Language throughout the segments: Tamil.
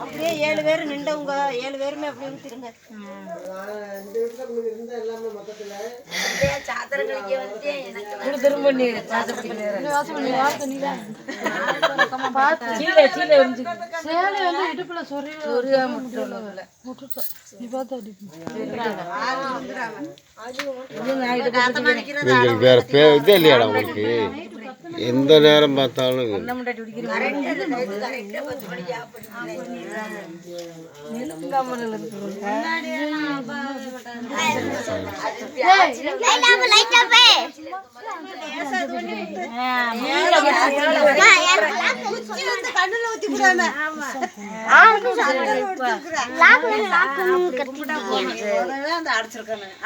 அப்படியே 7 பேர் நின்றவங்க 7 பேருமே அப்படியே ஊத்திருங்க. வேற இதே இல்லையாடா உங்களுக்கு? எந்த நேரம் பார்த்தாலும்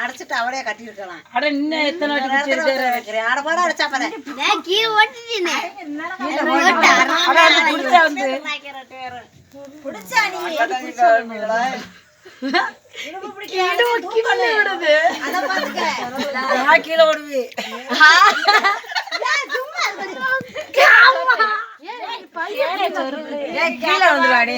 அடைச்சிட்டு அவளே கட்டிருக்கலாம். கீழே ஓடுவி கீழே வந்துருவாடி.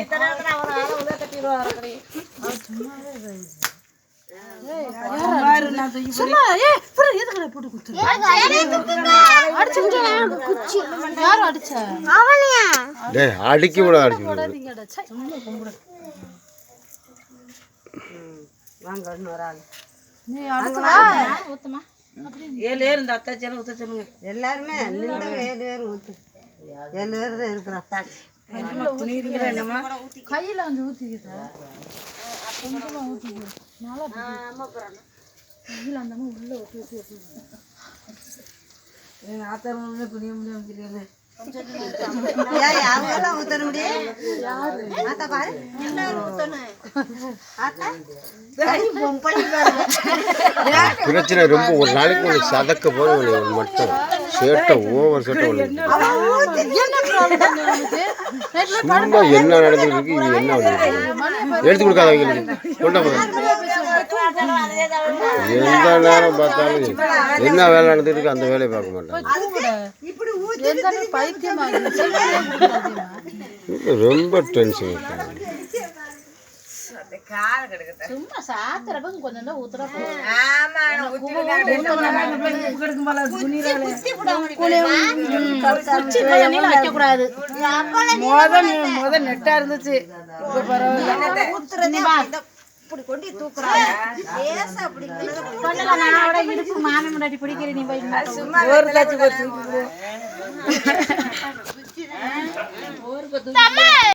அடிக்க கூட எல்லாருமே 7 பேர் ஊத்து. 7 பேர் தான் இருக்கிறோம். கையில வந்து ஊத்திக்கிட்ட உள்ள ஊத்தி புரிய முடியாது. பிரச்சனை ரொம்ப. ஒரு நாளைக்கு உனக்கு சதக்க போது உனக்கு மட்டும் சேட்டை ஓவர் சேட்டை சும்மா என்ன நடந்துருக்கு இது என்ன எடுத்து கொடுக்காதவங்களுக்கு கொண்ட எந்த நேரம் பார்த்தாலும் என்ன வேலை நடந்துட்டு இருக்கு அந்த வேலையை பார்க்க மாட்டாங்க. ரொம்ப டென்ஷன். நெட்டா இருந்துச்சு. மாமி முன்னாடி பிடிக்கிறேன்.